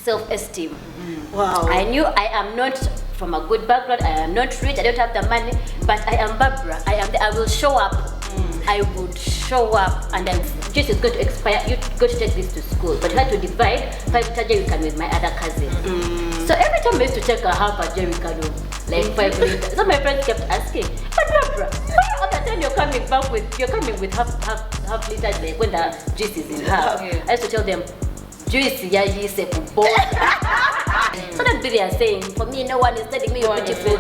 self-esteem. Wow. I knew I am not from a good background, I am not rich, I don't have the money, but I am Barbara. I will show up. I would show up, and then juice is going to expire. You go to take this to school, but you had to divide 5 liters jerrycan with my other cousin. So every time I used to take a half a jerrycan of like 5 liters, so my friends kept asking, "But Barbara, why other time you're coming with half liters like when the juice is in half?" I used to tell them, "Juice ya is a boy." So that they are saying, for me, no one is telling me you're beautiful.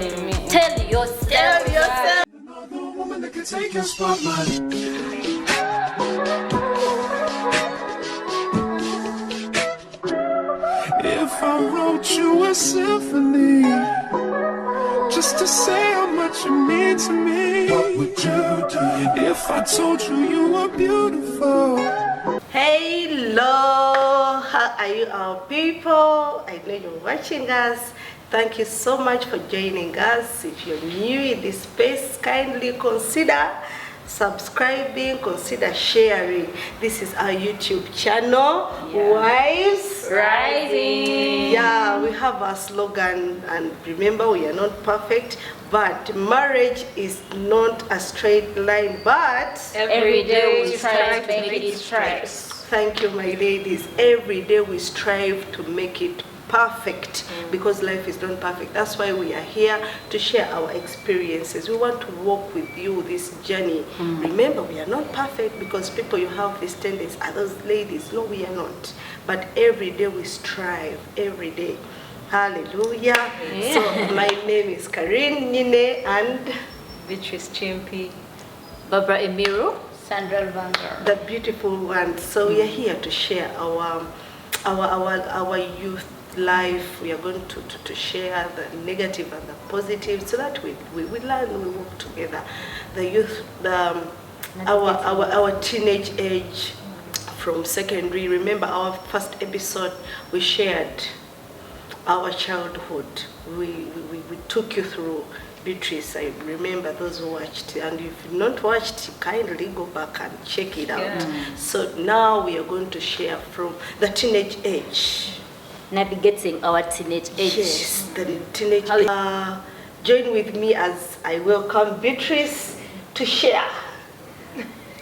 Tell yourself. Tell yourself. Another woman that can take your spotlight. If I wrote you a symphony, just to say how much you mean to me, what would you do if I told you you were beautiful? Hello, how are you, our people? I know you're watching us. Thank you so much for joining us. If you're new in this space, kindly consider subscribing, consider sharing. This is our YouTube channel, Wives Rising. Yeah, we have our slogan, and remember, we are not perfect, but marriage is not a straight line, but Every day we strive to make it straight. thank you, my ladies. Every day we strive to make it perfect, because life is not perfect. That's why we are here to share our experiences. We want to walk with you this journey. Remember, we are not perfect, because people, you have this tendency, are those ladies? No, we are not. But every day we strive, every day. Hallelujah. So my name is Karin Nine and Beatrice Chimpi. Barbara Emiru. Sandra Vanger. the beautiful ones. So we are here to share our youth life. We are going to share the negative and the positive, so that we learn, we work together. The youth, our teenage age from secondary. Remember our first episode, we shared our childhood. We took you through. Beatrice, I remember those who watched, and if you've not watched, kindly go back and check it out. So now we are going to share from the teenage age. Navigating our teenage age. Yes, the teenage age. Join with me as I welcome Beatrice to share.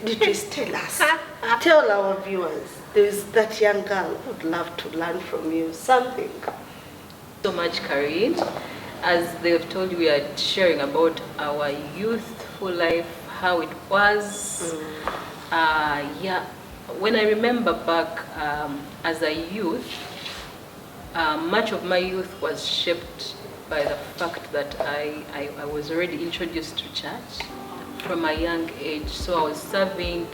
Beatrice, tell us, tell our viewers, there is that young girl who would love to learn from you something. So much, Karin. As they've told you, we are sharing about our youthful life, how it was. When I remember back as a youth, much of my youth was shaped by the fact that I was already introduced to church from a young age. So I was serving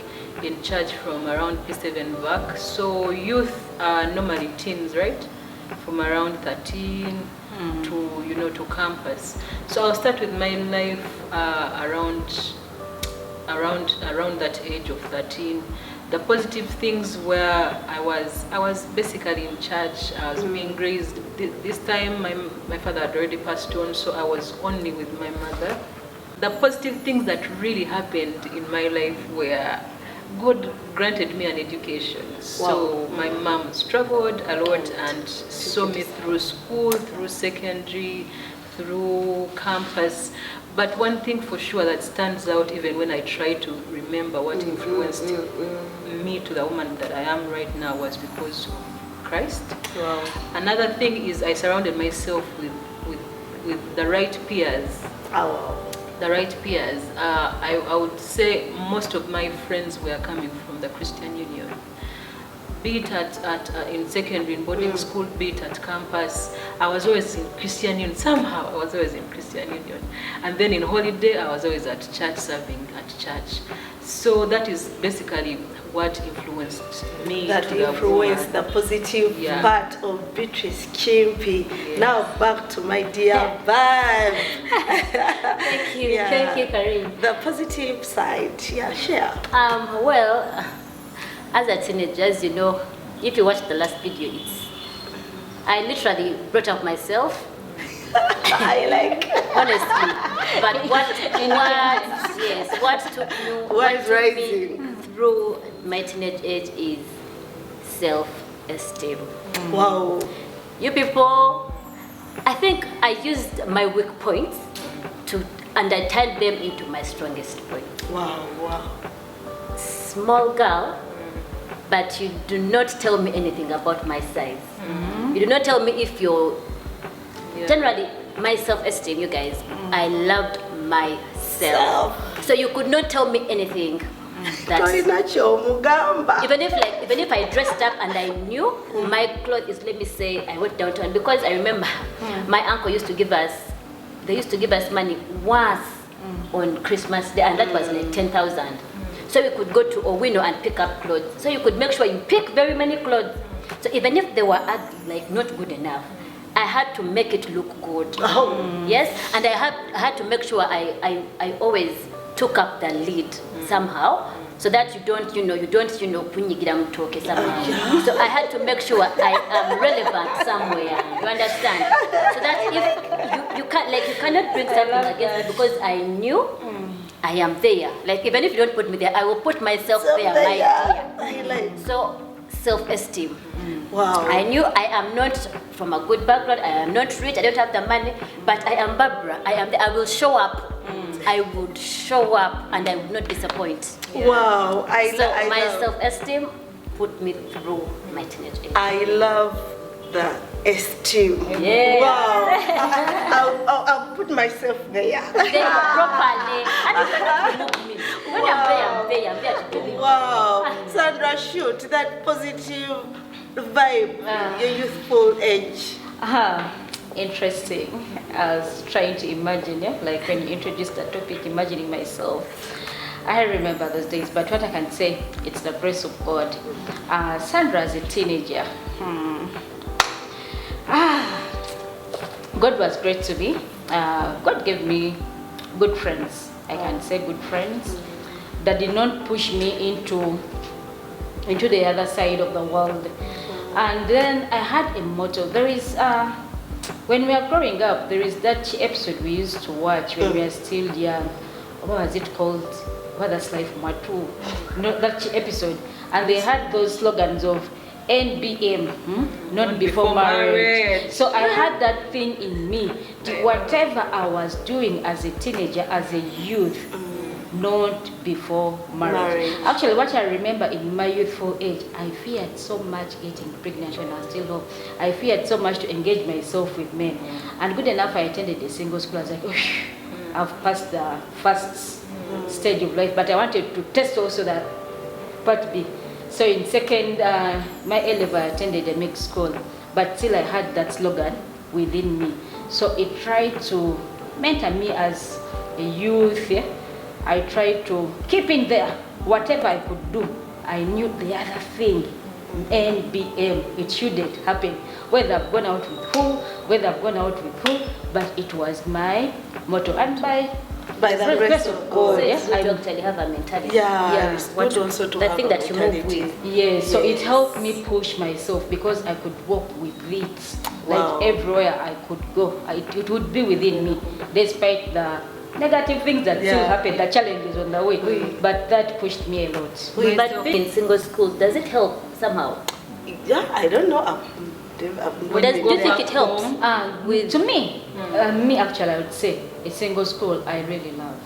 in church from around P7 back. So youth are normally teens, right? From around 13 to campus. So I'll start with my life around that age of 13. The positive things were I was basically in church. I was being raised. This time my father had already passed on, so I was only with my mother. The positive things that really happened in my life were God granted me an education. So my mom struggled a lot and saw me through school, through secondary, through campus. But one thing for sure that stands out, even when I try to remember what influenced me to the woman that I am right now, was because of Christ. Wow. Another thing is I surrounded myself with the right peers. The right peers. I would say most of my friends were coming from the Christian Union. Be it in secondary, in boarding school, be it at campus. I was always in Christian Union. Somehow I was always in Christian Union. And then in holiday, I was always at church, serving at church. So that is basically what influenced me. That influenced the positive part of Beatrice Chimpi. Now back to my dear Barb. Thank you, thank you, Karin. The positive side, share. Well, as a teenager, as you know, if you watch the last video, I literally brought up myself. I like honestly, but what took me through my teenage age is self-esteem. Wow. You people, I think I used my weak points and I turned them into my strongest points. Wow, wow. Small girl, but you do not tell me anything about my size. You do not tell me if you're... Generally, my self-esteem, you guys, I loved myself. So you could not tell me anything. Even if I dressed up and I knew my clothes, let me say I went downtown, because I remember my uncle used to give us money once on Christmas Day, and that was like 10,000. So we could go to Owino and pick up clothes. So you could make sure you pick very many clothes. So even if they were like not good enough, I had to make it look good. Yes, and I had to make sure I always took up the lead somehow, so that you don't kunyigira mutoke somehow. So I had to make sure I am relevant somewhere. You understand? So that if you cannot bring something against me, because I knew I am there. Like, even if you don't put me there, I will put myself there, my dear. So self-esteem. Wow. I knew I am not from a good background, I am not rich, I don't have the money, but I am Barbara. I will show up. I would show up and I would not disappoint. Wow. My self-esteem put me through my teenage years. I love the esteem. Yeah. Wow. I'll put myself there. Properly. And you cannot remove me. When I'm there to deliver. Wow. Sandra, shoot that positive vibe, your youthful age. Interesting. I was trying to imagine, like when you introduced the topic, imagining myself. I remember those days, but what I can say, it's the grace of God. Sandra as a teenager. God was great to me. God gave me good friends. I can say good friends that did not push me into the other side of the world. And then I had a motto. There is, when we are growing up, there is that episode we used to watch when we are still young. What was it called? What is life, Matu? That episode. And they had those slogans of NBM, not before marriage. So I had that thing in me. Whatever I was doing as a teenager, as a youth, not before marriage. Actually, what I remember in my youthful age, I feared so much getting pregnant when I was still home. I feared so much to engage myself with men. And good enough, I attended a single school. I was like, I've passed the first stage of life, but I wanted to test also that part B. So in second, my A-level, I attended a mixed school, but still I had that slogan within me. So it tried to mentor me as a youth. I tried to keep in there whatever I could do. I knew the other thing, NBM, it shouldn't happen. Whether I've gone out with who, but it was my motto. And by the grace of God, I don't actually have a mentality. It's good also to the have thing a that you move mentality. with. Yes, so it helped me push myself because I could walk with it. Like everywhere I could go, it would be within me, despite the negative things that still happen, the challenges on the way. But that pushed me a lot. But being in single schools, does it help somehow? Yeah, I don't know. Do you think it helps? To me, actually, I would say a single school I really love.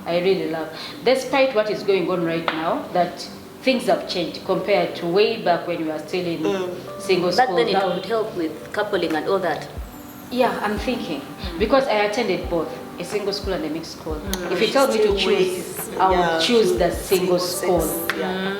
I really love. Despite what is going on right now, that things have changed compared to way back when we were still in single school. Back then it would help with coupling and all that. Yeah, I'm thinking. Because I attended both, a single school and a mixed school. If you tell me to choose, I would choose the single school.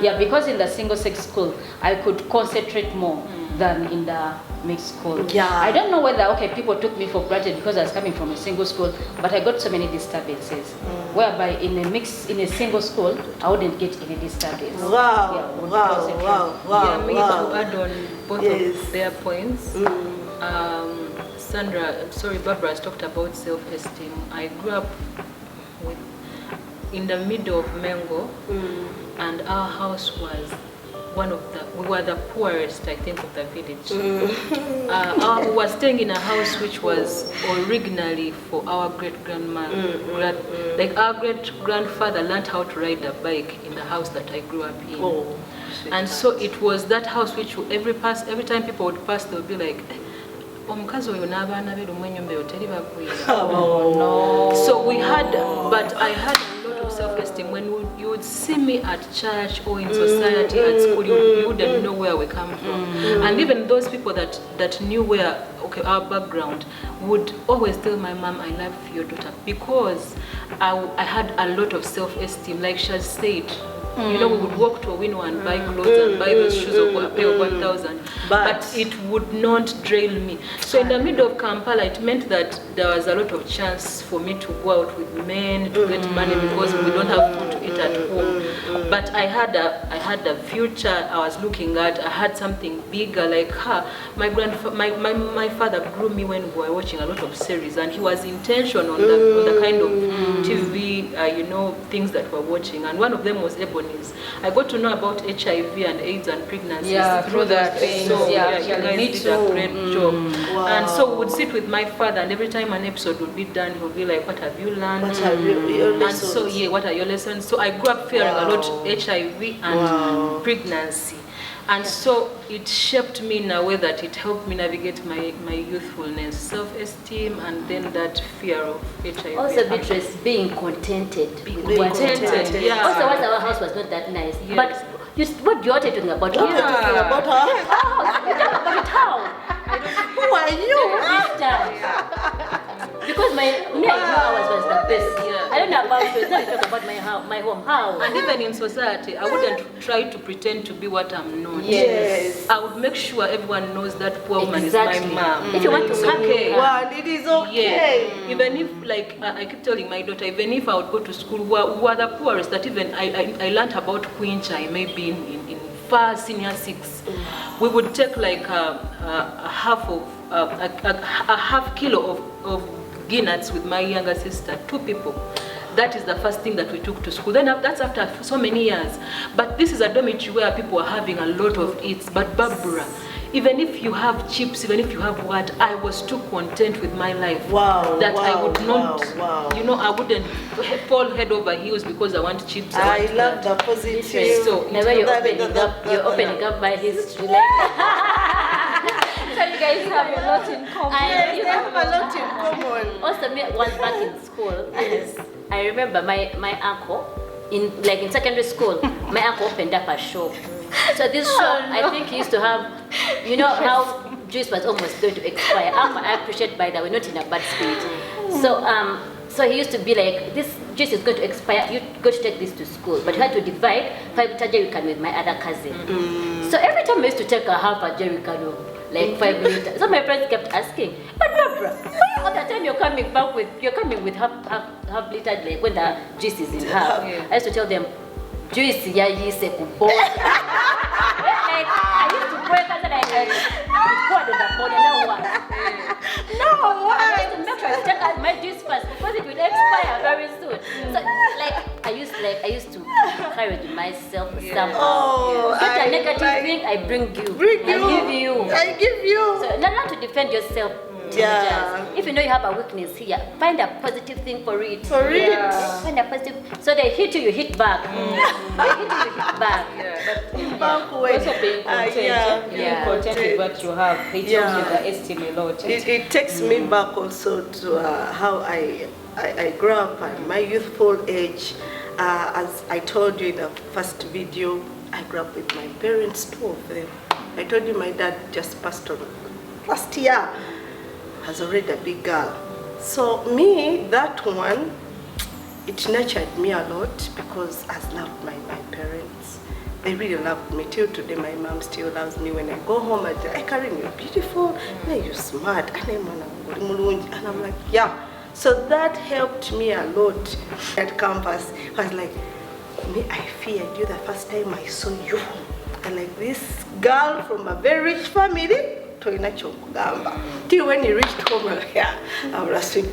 Yeah, because in the single sex school, I could concentrate more than in the mixed school. I don't know whether people took me for granted because I was coming from a single school, but I got so many disturbances. Whereby in a single school, I wouldn't get any disturbance. Wow. To add on both of their points. Barbara has talked about self-esteem. I grew up in the middle of Mengo, and our house was we were the poorest, I think, of the village. We were staying in a house which was originally for our great-grandma. Like our great-grandfather learned how to ride a bike in the house that I grew up in. And so it was that house which every time people would pass, they would be like, omukazi oyo n'abaana be lumu ennyumba eyo teri bagwira. No. So we had, but I had a lot of self-esteem. When you would see me at church or in society, at school, you wouldn't know where we come from. And even those people that knew where, okay, our background, would always tell my mom, I love your daughter, because I had a lot of self-esteem. Like she has said, you know, we would walk to a window and buy clothes and buy those shoes of a pair of 1,000, but it would not drain me. So in the middle of Kampala, it meant that there was a lot of chance for me to go out with men to get money, because we don't have food to eat at home. But I had a future I was looking at. I had something bigger, like her. My father grew me when we were watching a lot of series, and he was intentional on the kind of TV, you know, things that we're watching. And one of them was Ebony's. I got to know about HIV and AIDS and pregnancy through that. So you guys did a great job. Wow. And so we would sit with my father, and every time an episode would be done, he would be like, what have you learned? What are your lessons? And so, what are your lessons? So I grew up fearing a lot of HIV and pregnancy. And so it shaped me in a way that it helped me navigate my youthfulness, self-esteem, and then that fear of HIV. Also, Beatrice, being contented. Being contented, yeah. Also, once our house was not that nice. Yes. But what you're talking about? What are you talking about her? You're talking about how? Who are you? Because I know ours was the best. Yeah. I don't know about you. Now you talk about my home. How? And even in society, I wouldn't try to pretend to be what I'm not. Yes. I would make sure everyone knows that poor woman Exactly. is my mom. If you want to It's come, okay. Well, it is okay. Yeah. Even if, like, I keep telling my daughter, even if I would go to school, we were the poorest, that even I learned about Queen Chai maybe in far senior 6. We would take like a half kilo of peanuts with my younger sister, 2 people. That is the first thing that we took to school. Then that's after so many years. But this is a dormitory where people are having a lot of eats. But Barbara, even if you have chips, even if you have what, I was too content with my life. Wow. That I wow, would not, wow. you know, I wouldn't fall head over heels because I want chips. I want love that. the positive. So Now you're opening up my history. So you guys have a lot in common. You have a lot in common. Also, me once back in school, I remember my uncle in secondary school. My uncle opened up a shop. So this shop, I think he used to have, you know how juice was almost going to expire. I appreciate, by the way, not in a bad spirit. So he used to be like, this juice is going to expire, you go to take this to school. But you had to divide 5 jerrycan with my other cousin. So every time I used to take a half a jerrycan of like 5 liters. So my friends kept asking, but Barbara, why all the time you're coming with half liter, like when the juice is in half? I used to tell them, juice ya yise kubola. Like I used to break and then I poured on the board and now what? No, I used to make sure I take out my juice first because it will expire very soon. So like I used to encourage myself somehow. Get a negative thing, I bring you. I give you. So not to defend yourself. Yeah. If you know you have a weakness here, find a positive thing for it. Find a positive. So they hit you hit back. They hit you hit back. Also being content, being content with what you have, it helps you the esteem a lot. It takes me back also to how I grew up at my youthful age. As I told you in the first video, I grew up with my parents, 2 of them. I told you my dad just passed on last year. Has already a big girl. So me, that one, it nurtured me a lot because I loved my parents. They really loved me. Till today, my mom still loves me. When I go home, I Karen, you're beautiful, you're smart, and I'm like, yeah. So that helped me a lot at campus. I was like, me, I feared you the first time I saw you. And like this girl from a very rich family, till when he reached home, I was sweet. You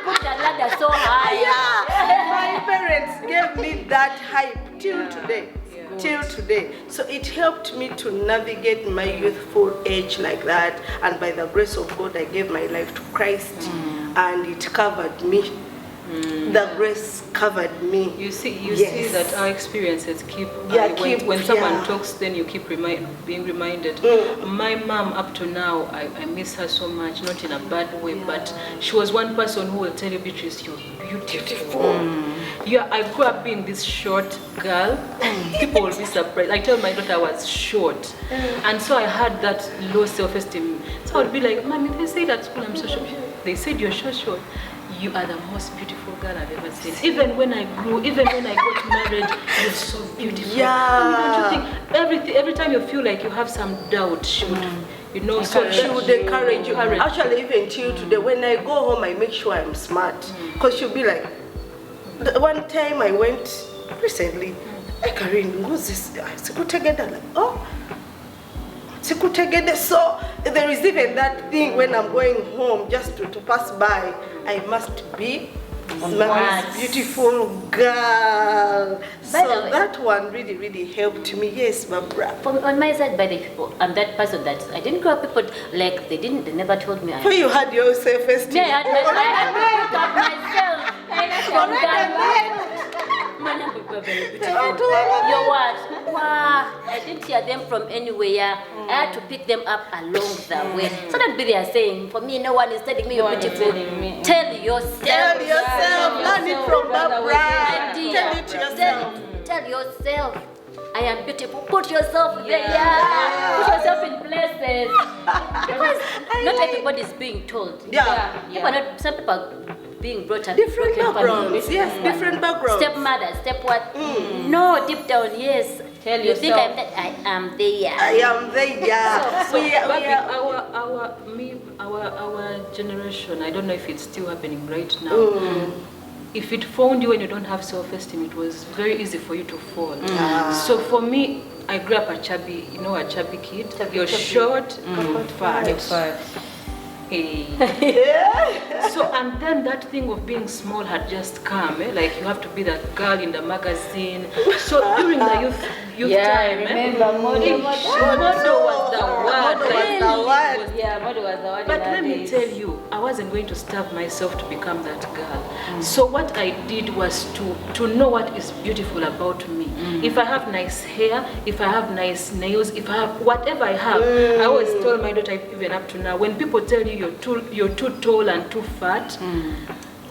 put the ladder so high. My parents gave me that hype till today. So it helped me to navigate my youthful age like that. And by the grace of God, I gave my life to Christ, and it covered me The grace covered me. You see Yes. that our experiences keep. When yeah. someone talks, then you keep being reminded. My mom, up to now, I miss her so much. Not in a bad way, but she was one person who will tell you, Beatrice, you're beautiful. Yeah, I grew up being this short girl. People will be surprised. I tell my daughter I was short, and so I had that low self-esteem. So I would be like, Mommy, they say at school I'm so short. They said you're so short. You are the most beautiful girl I've ever seen. Even when I grew, even when I got married, you're so beautiful. Yeah. Don't you think every time you feel like you have some doubt, she would, So she would encourage you. Actually, even till today, when I go home, I make sure I'm smart. Because she'll be like, one time I went recently, I Karen, who's this? Sikutegeda, like, oh, Sikutegeda. So there is even that thing when I'm going home, just to pass by, I must be Mommy's beautiful girl. So that one really, really helped me. Yes, Barbara. On my side, by the people, I'm that person that I didn't grow up people like they never told me. So you had your self-esteem. Yeah, I had myself. Your what? Wow, I didn't hear them from anywhere. I had to pick them up along the way. So don't be there saying, for me, no one is telling me you're beautiful. Tell yourself. Tell yourself. Learn it from Barbara. Tell it to yourself. Tell yourself. I am beautiful. Put yourself there. Put yourself in places. Because not everybody is being told. Some people are being brought up different backgrounds. Yes, different backgrounds. Stepmother, step what? No, deep down, yes. Tell you think I'm that? I am there. I am there. Our generation, I don't know if it's still happening right now. If it found you when you don't have self-esteem, it was very easy for you to fall. So for me, I grew up a chubby kid. You're short, you're fat. Hey. So and then that thing of being small had just come. Like you have to be that girl in the magazine. So during the youth time, remember model was the word. Model was the word. But let me tell you, I wasn't going to starve myself to become that girl. So what I did was to know what is beautiful about me. If I have nice hair, if I have nice nails, if I have whatever I have, I always told my daughter, even up to now, when people tell you you're too tall and too fat,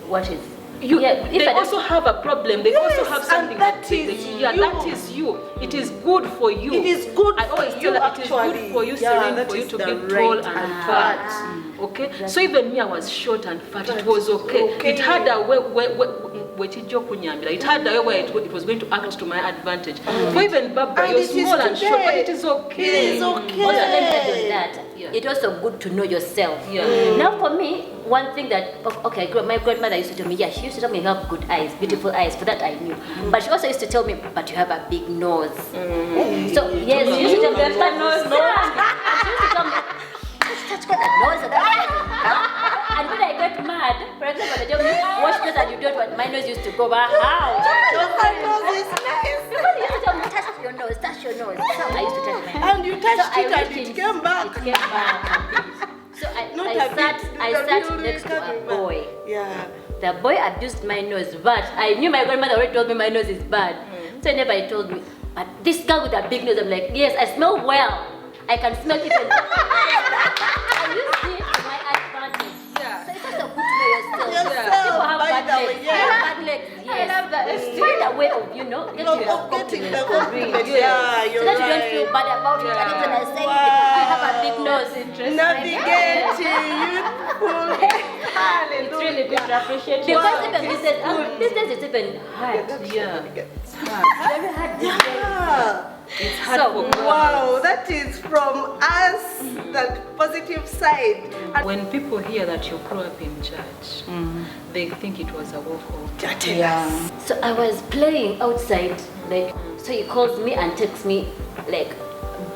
what is? They also have a problem. They also have something that is you. It is good for you. It is good. I always tell her it is good for you, Serene, for you to be tall and fat. Okay, so even me, I was short and fat. It was okay. It had a way. It had a way where it was going to act to my advantage. For even Barbara, you're small and short, but it is okay. It is okay. Also, let me add on that. It's also good to know yourself. Now, for me, one thing that my grandmother used to tell me, she used to tell me you have good eyes, beautiful eyes. For that I knew. But she also used to tell me, but you have a big nose. So yes, she used to tell me that nose. She used to tell me, touch got a nose. And when I got mad, for example, they tell me, wash nose and you don't want. My nose used to go back. How? My nose is nice. Because you used to tell me, touch your nose. So I used to touch my nose. And you touched it and it came back. It came back. So I sat next to a boy. Yeah. The boy abused my nose, but I knew my grandmother already told me my nose is bad. So whenever he told me, but this girl with a big nose, I'm like, yes, I smell well. I can smell it. I used it to my advantage. So it's also good to know yourself. People have bad legs. I have bad legs. Yes. I love that. Find a way of, getting the compliment. Yeah, you're so that you don't feel bad about it. And then I say, I have a big nose. Navigating youthful. It's really good to appreciate you. Because even business is even hard. It's Very hard business. It's hard for girls. Wow, that is from us, that positive side. And when people hear that you grew up in church, they think it was a walk-off. So I was playing outside, so he calls me and takes me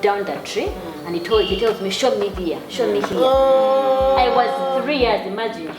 down the tree, and he tells me, show me here. I was 3 years, imagine.